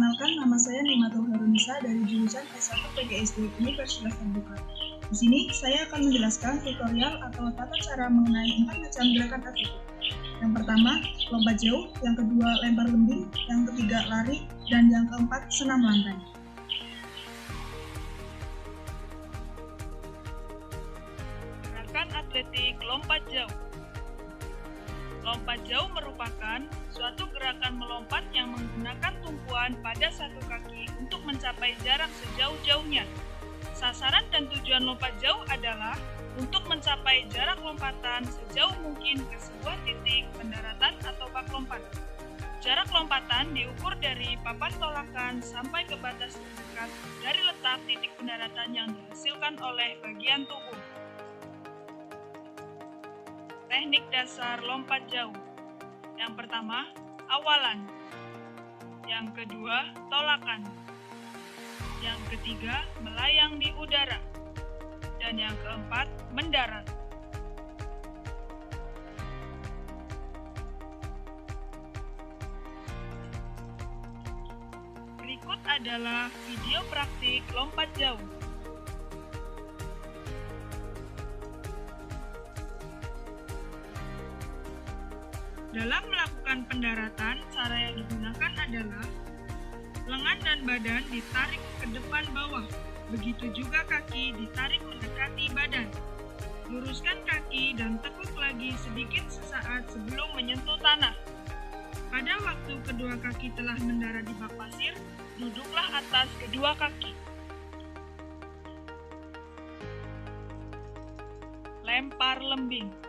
Perkenalkan, nama saya Nimatul Harunisa dari jurusan S1 PGSD Universitas Terbuka. Di sini, saya akan menjelaskan tutorial atau tata cara mengenai 4 macam gerakan atletik. Yang pertama, lompat jauh, yang kedua, lempar lembing, yang ketiga, lari, dan yang keempat, senam lantai. Gerakan atletik lompat jauh. Lompat jauh merupakan suatu gerakan melompat yang menggunakan tumpuan pada satu kaki untuk mencapai jarak sejauh-jauhnya. Sasaran dan tujuan lompat jauh adalah untuk mencapai jarak lompatan sejauh mungkin ke sebuah titik pendaratan atau bak lompat. Jarak lompatan diukur dari papan tolakan sampai ke batas terdekat dari letak titik pendaratan yang dihasilkan oleh bagian tubuh. Teknik dasar lompat jauh. Yang pertama, awalan. Yang kedua, tolakan. Yang ketiga, melayang di udara. Dan yang keempat, mendarat. Berikut adalah video praktik lompat jauh. Dalam melakukan pendaratan, cara yang digunakan adalah lengan dan badan ditarik ke depan bawah. Begitu juga kaki ditarik mendekati badan. Luruskan kaki dan tekuk lagi sedikit sesaat sebelum menyentuh tanah. Pada waktu kedua kaki telah mendarat di bak pasir, duduklah atas kedua kaki. Lempar lembing.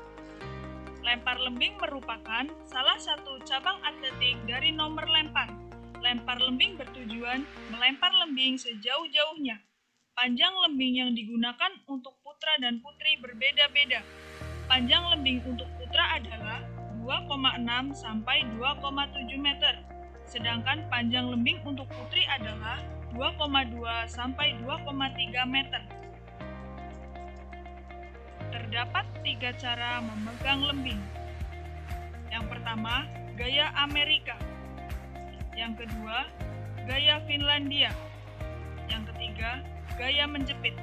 Lempar lembing merupakan salah satu cabang atletik dari nomor lempar. Lempar lembing bertujuan melempar lembing sejauh-jauhnya. Panjang lembing yang digunakan untuk putra dan putri berbeda-beda. Panjang lembing untuk putra adalah 2,6 sampai 2,7 meter. Sedangkan panjang lembing untuk putri adalah 2,2 sampai 2,3 meter. Terdapat 3 cara memegang lembing. Yang pertama, gaya Amerika. Yang kedua, gaya Finlandia. Yang ketiga, gaya menjepit.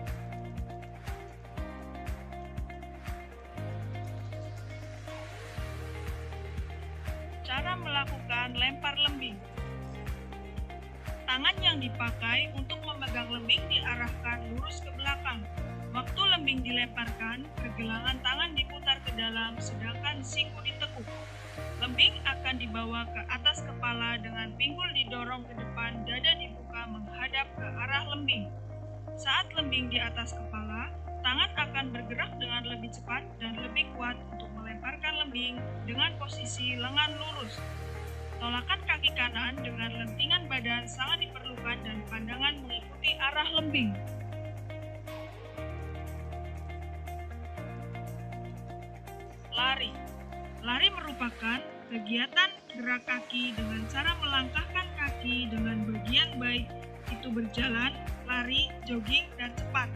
Cara melakukan lempar lembing. Tangan yang dipakai untuk memegang lembing diarahkan lurus ke belakang. Waktu lembing dilemparkan, pergelangan tangan diputar ke dalam, sedangkan siku ditekuk. Lembing akan dibawa ke atas kepala dengan pinggul didorong ke depan, dada dibuka menghadap ke arah lembing. Saat lembing di atas kepala, tangan akan bergerak dengan lebih cepat dan lebih kuat untuk melemparkan lembing dengan posisi lengan lurus. Tolakan kaki kanan dengan lentingan badan sangat diperlukan dan pandangan mengikuti arah lembing. Lari. Lari merupakan kegiatan gerak kaki dengan cara melangkahkan kaki dengan bagian baik itu berjalan, lari, jogging, dan cepat.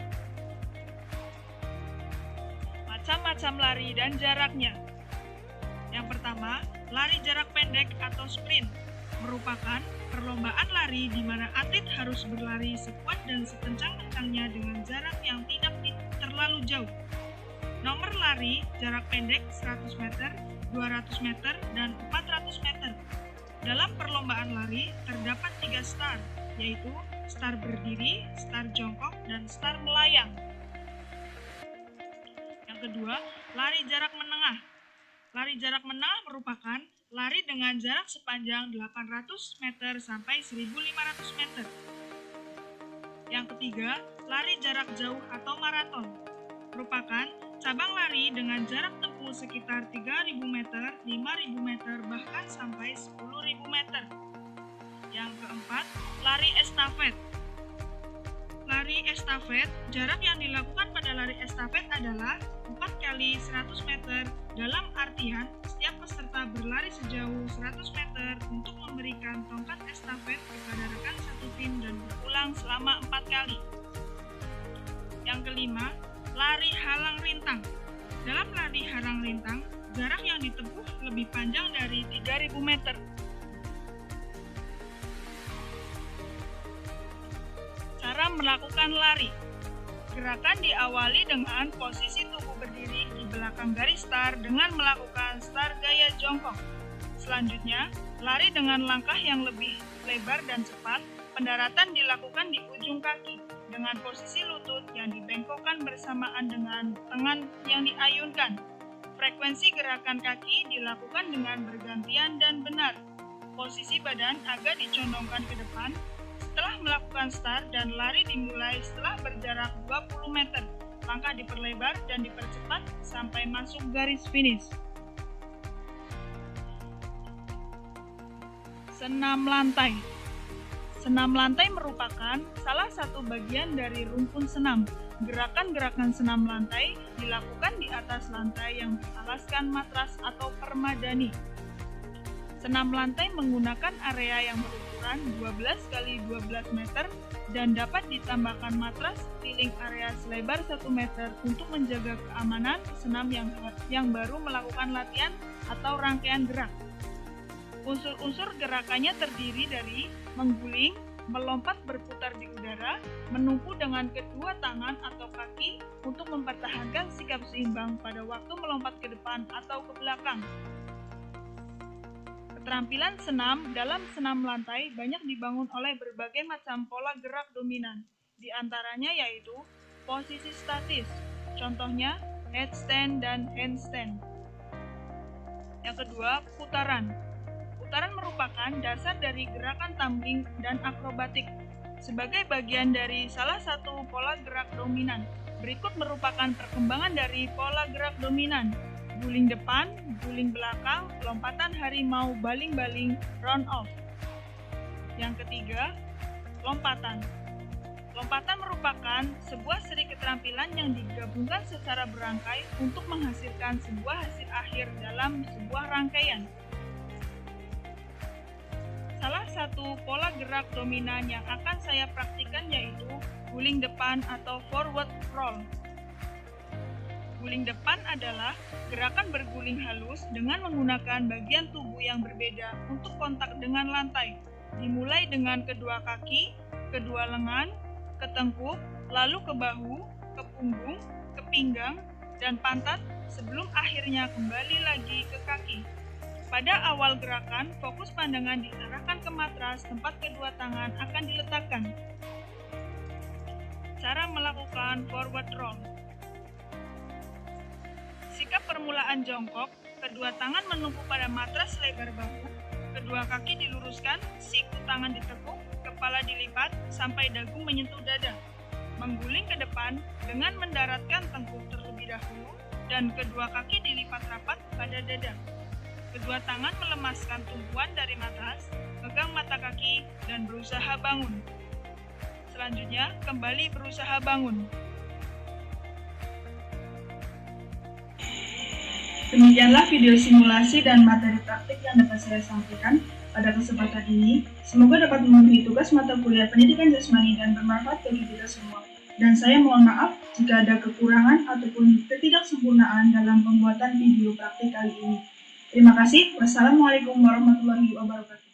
Macam-macam lari dan jaraknya. Yang pertama, lari jarak pendek atau sprint merupakan perlombaan lari di mana atlet harus berlari sekuat dan sekencang-kencangnya dengan jarak yang tidak terlalu jauh. Nomor lari jarak pendek 100 meter, 200 meter, dan 400 meter. Dalam perlombaan lari terdapat 3 start, yaitu start berdiri, start jongkok, dan start melayang. Yang kedua, lari jarak menengah. Lari jarak menengah merupakan lari dengan jarak sepanjang 800 meter sampai 1500 meter. Yang ketiga, lari jarak jauh atau maraton. Merupakan cabang lari dengan jarak tempuh sekitar 3.000 meter, 5.000 meter, bahkan sampai 10.000 meter. Yang keempat, lari estafet. Lari estafet, jarak yang dilakukan pada lari estafet adalah 4 kali 100 meter, dalam artian setiap peserta berlari sejauh 100 meter untuk memberikan tongkat estafet kepada rekan satu tim dan berulang selama 4 kali. Yang kelima, lari halang rintang. Dalam lari halang rintang, jarak yang ditempuh lebih panjang dari 3.000 meter. melakukan lari. Gerakan diawali dengan posisi tubuh berdiri di belakang garis start dengan melakukan start gaya jongkok. Selanjutnya, lari dengan langkah yang lebih lebar dan cepat. Pendaratan dilakukan di ujung kaki dengan posisi lutut yang dibengkokkan bersamaan dengan tangan yang diayunkan. Frekuensi gerakan kaki dilakukan dengan bergantian dan benar. Posisi badan agak dicondongkan ke depan. Setelah melakukan start dan lari dimulai setelah berjarak 20 meter. Langkah diperlebar dan dipercepat sampai masuk garis finish. Senam lantai. Senam lantai merupakan salah satu bagian dari rumpun senam. Gerakan-gerakan senam lantai dilakukan di atas lantai yang beralaskan matras atau permadani. Senam lantai menggunakan area yang berukuran 12 x 12 meter dan dapat ditambahkan matras sepiling area selebar 1 meter untuk menjaga keamanan pesenam yang baru melakukan latihan atau rangkaian gerak. Unsur-unsur gerakannya terdiri dari mengguling, melompat berputar di udara, menumpu dengan kedua tangan atau kaki untuk mempertahankan sikap seimbang pada waktu melompat ke depan atau ke belakang. Keterampilan senam dalam senam lantai banyak dibangun oleh berbagai macam pola gerak dominan, di antaranya yaitu posisi statis, contohnya headstand dan handstand. Yang kedua, putaran. Putaran merupakan dasar dari gerakan tumbling dan akrobatik. Sebagai bagian dari salah satu pola gerak dominan, berikut merupakan perkembangan dari pola gerak dominan: guling depan, guling belakang, lompatan harimau, baling-baling, round off. Yang ketiga, lompatan. Lompatan merupakan sebuah seri keterampilan yang digabungkan secara berangkai untuk menghasilkan sebuah hasil akhir dalam sebuah rangkaian. Salah satu pola gerak dominan yang akan saya praktikkan yaitu guling depan atau forward roll. Guling depan adalah gerakan berguling halus dengan menggunakan bagian tubuh yang berbeda untuk kontak dengan lantai. Dimulai dengan kedua kaki, kedua lengan, ke tengkuk, lalu ke bahu, ke punggung, ke pinggang, dan pantat sebelum akhirnya kembali lagi ke kaki. Pada awal gerakan, fokus pandangan diarahkan ke matras tempat kedua tangan akan diletakkan. Cara melakukan forward roll. Sikap permulaan jongkok, kedua tangan menumpu pada matras lebar bahu, kedua kaki diluruskan, siku tangan ditekuk, kepala dilipat sampai dagu menyentuh dada. Mengguling ke depan dengan mendaratkan tengkuk terlebih dahulu dan kedua kaki dilipat rapat pada dada. Kedua tangan melemaskan tumpuan dari matras, pegang mata kaki, dan berusaha bangun. Selanjutnya, kembali berusaha bangun. Demikianlah video simulasi dan materi praktik yang dapat saya sampaikan pada kesempatan ini. Semoga dapat memenuhi tugas mata kuliah pendidikan jasmani dan bermanfaat bagi kita semua. Dan saya mohon maaf jika ada kekurangan ataupun ketidaksempurnaan dalam pembuatan video praktik kali ini. Terima kasih. Wassalamualaikum warahmatullahi wabarakatuh.